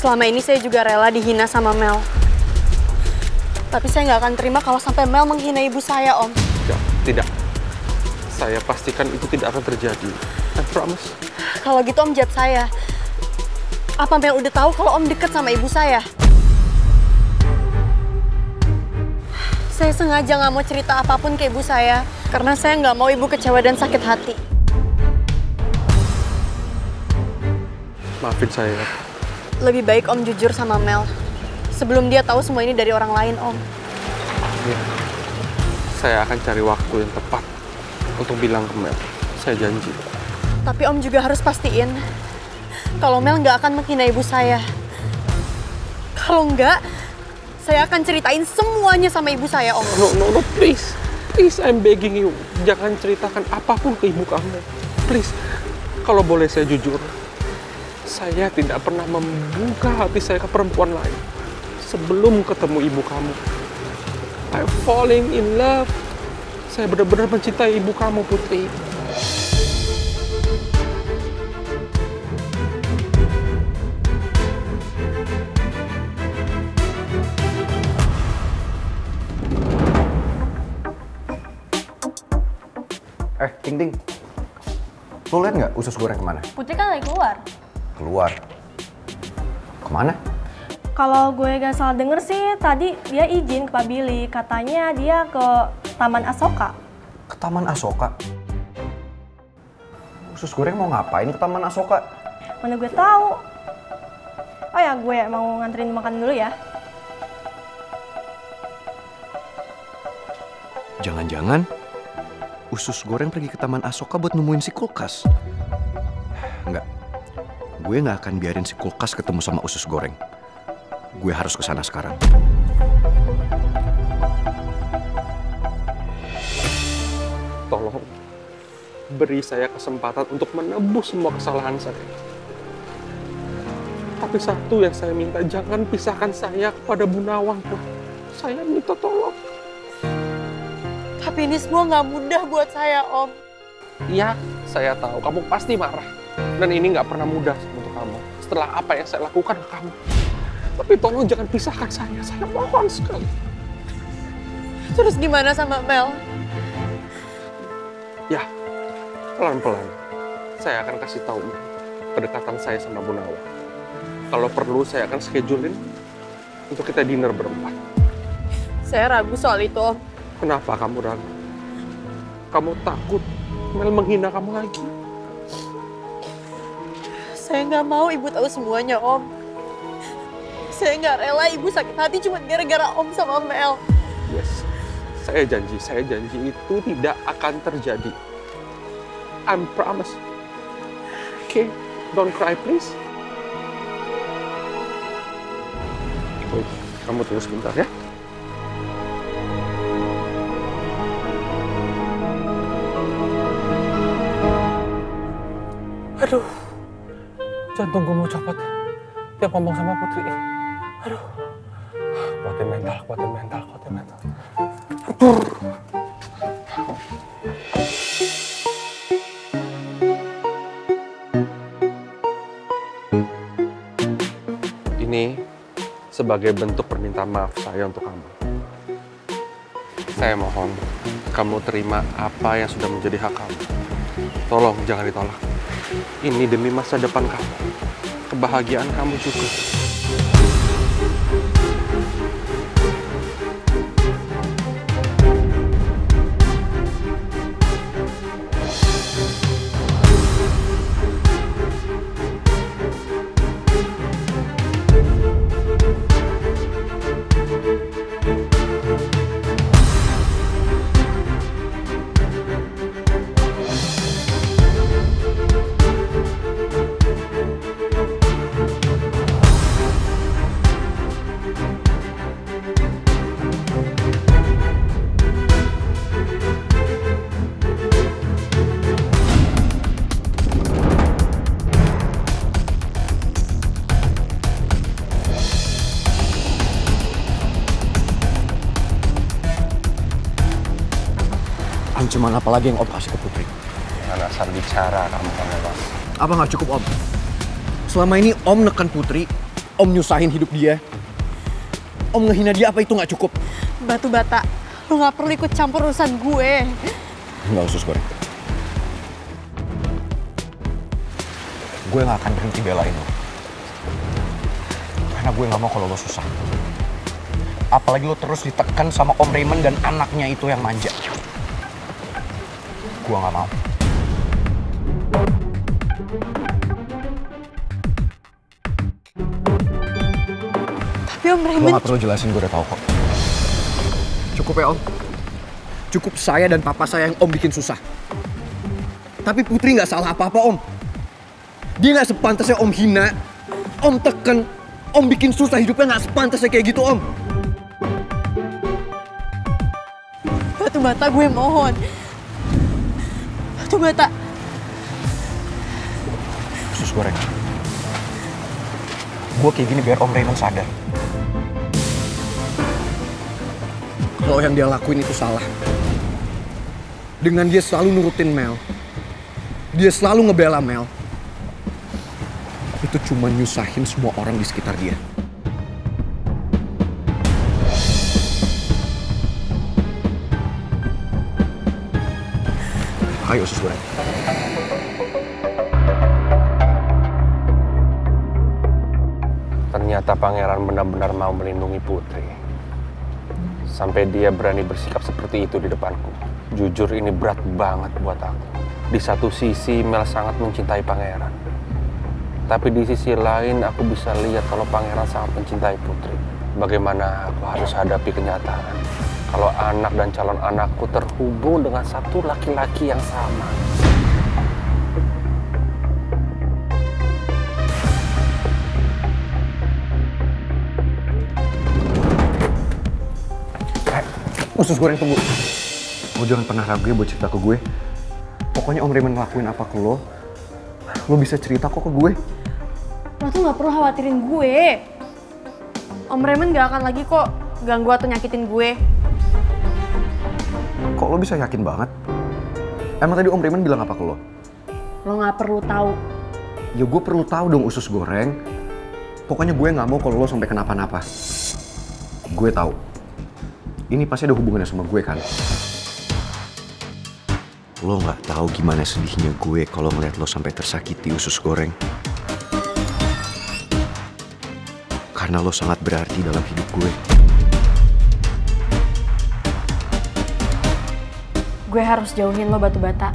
Selama ini saya juga rela dihina sama Mel. Tapi saya nggak akan terima kalau sampai Mel menghina ibu saya, Om. Tidak. Saya pastikan itu tidak akan terjadi. I promise. Kalau gitu Om jawab saya. Apa Mel udah tahu kalau Om deket sama ibu saya? Saya sengaja nggak mau cerita apapun ke ibu saya. Karena saya nggak mau ibu kecewa dan sakit hati. Maafin saya. Lebih baik Om jujur sama Mel. Sebelum dia tahu semua ini dari orang lain, Om. Ya. Saya akan cari waktu yang tepat untuk bilang ke Mel. Saya janji. Tapi Om juga harus pastiin kalau Mel nggak akan menghina ibu saya. Kalau nggak, saya akan ceritain semuanya sama ibu saya, Om. No, please. Please, I'm begging you. Jangan ceritakan apapun ke ibu kamu. Please. Kalau boleh saya jujur, saya tidak pernah membuka hati saya ke perempuan lain sebelum ketemu ibu kamu. I'm falling in love. Saya benar-benar mencintai ibu kamu, Putri. Ting Ting, lo liat nggak usus goreng kemana? Putri kan lagi keluar. Keluar? Kemana? Kalau gue gak salah denger sih, tadi dia izin ke Pak Billy. Katanya dia ke Taman Asoka. Ke Taman Asoka? Usus goreng mau ngapain ke Taman Asoka? Mana gue tahu. Oh ya, gue mau nganterin makan dulu ya. Jangan-jangan usus goreng pergi ke Taman Asoka buat nemuin si kulkas. Enggak, gue nggak akan biarin si kulkas ketemu sama usus goreng. Gue harus ke sana sekarang. Tolong beri saya kesempatan untuk menebus semua kesalahan saya. Tapi satu yang saya minta, jangan pisahkan saya kepada Bu Nawang, Put. Saya minta tolong. Tapi ini semua nggak mudah buat saya, Om. Iya, saya tahu. Kamu pasti marah. Dan ini nggak pernah mudah untuk kamu. Setelah apa yang saya lakukan ke kamu. Tapi tolong jangan pisahkan saya. Saya mohon sekali. Terus gimana sama Mel? Ya, pelan-pelan. Saya akan kasih tahu kedekatan saya sama Bu Nawang. Kalau perlu, saya akan schedulein untuk kita dinner berempat. Saya ragu soal itu, Om. Kenapa kamu ragu? Kamu takut Mel menghina kamu lagi? Saya nggak mau ibu tahu semuanya, Om. Saya nggak rela ibu sakit hati cuma gara-gara Om sama Mel. Yes, saya janji itu tidak akan terjadi. I promise. Okay, don't cry please. Wait, kamu tunggu sebentar ya. Aduh, jantung gue mau copot. Tiap ngomong sama Putri. Aduh, kuatin mental. Aduh. Ini sebagai bentuk permintaan maaf saya untuk kamu. Saya mohon kamu terima apa yang sudah menjadi hak kamu. Tolong jangan ditolak. Ini demi masa depan kamu. Kebahagiaan kamu juga. Ancaman apa lagi yang Om kasih ke Putri? Jangan asal bicara kamu, Bang. Apa nggak cukup, Om? Selama ini Om neken Putri Om nyusahin hidup dia. Om ngehina dia, apa itu nggak cukup? Batu bata, lo nggak perlu ikut campur urusan gue. Nggak, usus goreng. Gue nggak akan berhenti belain lo. Karena gue nggak mau kalau lo susah. Apalagi lo terus ditekan sama Om Raymond dan anaknya itu yang manja. Gue nggak mau. Tapi Om Lo Raymond... nggak perlu jelasin, gue udah tahu kok. Cukup ya Om. Cukup saya dan papa saya yang Om bikin susah. Tapi Putri nggak salah apa-apa Om. Dia nggak sepantasnya Om hina, Om tekan, Om bikin susah hidupnya, nggak sepantasnya kayak gitu Om. Batu bata, gue mohon. Batu bata. Usus goreng. Gue kayak gini biar Om Raymond sadar. Kalau yang dia lakuin itu salah. Dengan dia selalu nurutin Mel. Dia selalu ngebela Mel. Itu cuma nyusahin semua orang di sekitar dia. Ayo usus goreng. Ternyata pangeran benar-benar mau melindungi Putri. Sampai dia berani bersikap seperti itu di depanku. Jujur ini berat banget buat aku. Di satu sisi Mel sangat mencintai pangeran. Tapi di sisi lain aku bisa lihat kalau pangeran sangat mencintai Putri. Bagaimana aku harus hadapi kenyataan kalau anak dan calon anakku terhubung dengan satu laki-laki yang sama. Usus goreng, tunggu. Lo jangan pernah ragu ya buat cerita ke gue. Pokoknya Om Raymond ngelakuin apa ke lo bisa cerita kok ke gue. Lo tuh gak perlu khawatirin gue. Om Raymond gak akan lagi kok ganggu atau nyakitin gue. Kok lo bisa yakin banget? Emang tadi Om Raymond bilang apa ke lo? Lo gak perlu tahu. Ya gue perlu tahu dong usus goreng. Pokoknya gue gak mau kalau lo sampai kenapa-napa. Gue tahu. Ini pasti ada hubungannya sama gue kan? Lo gak tahu gimana sedihnya gue kalau ngeliat lo sampai tersakiti usus goreng. Karena lo sangat berarti dalam hidup gue. Gue harus jauhin lo batu bata.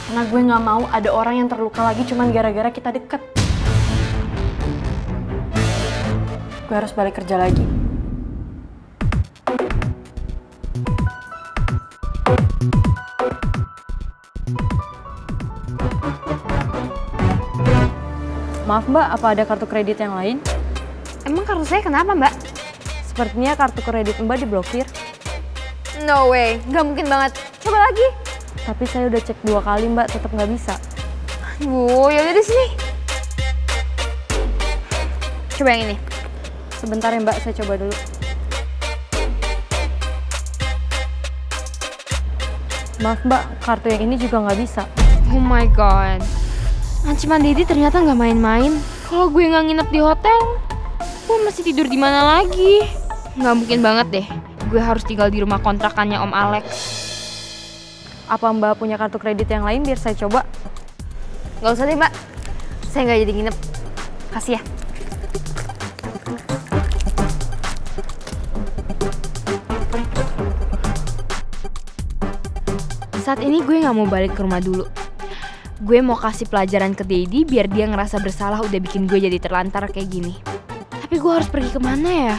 Karena gue gak mau ada orang yang terluka lagi cuman gara-gara kita deket. Gue harus balik kerja lagi. Maaf Mbak, apa ada kartu kredit yang lain? Emang kartu saya kenapa, Mbak? Sepertinya kartu kredit Mbak diblokir. No way, nggak mungkin banget. Coba lagi. Tapi saya udah cek 2 kali Mbak, tetap nggak bisa. Aduh, yaudah di sini. Coba yang ini. Sebentar ya Mbak, saya coba dulu. Maaf Mbak, kartu yang ini juga nggak bisa. Oh my god. Anci Mandiri ternyata nggak main-main. Kalau gue nggak nginep di hotel, gue masih tidur di mana lagi? Nggak mungkin banget deh. Gue harus tinggal di rumah kontrakannya Om Alex. Apa Mbak punya kartu kredit yang lain biar saya coba? Nggak usah deh, Mbak. Saya nggak jadi nginep. Kasih ya. Saat ini gue nggak mau balik ke rumah dulu. Gue mau kasih pelajaran ke Daddy biar dia ngerasa bersalah udah bikin gue jadi terlantar kayak gini. Tapi gue harus pergi kemana ya?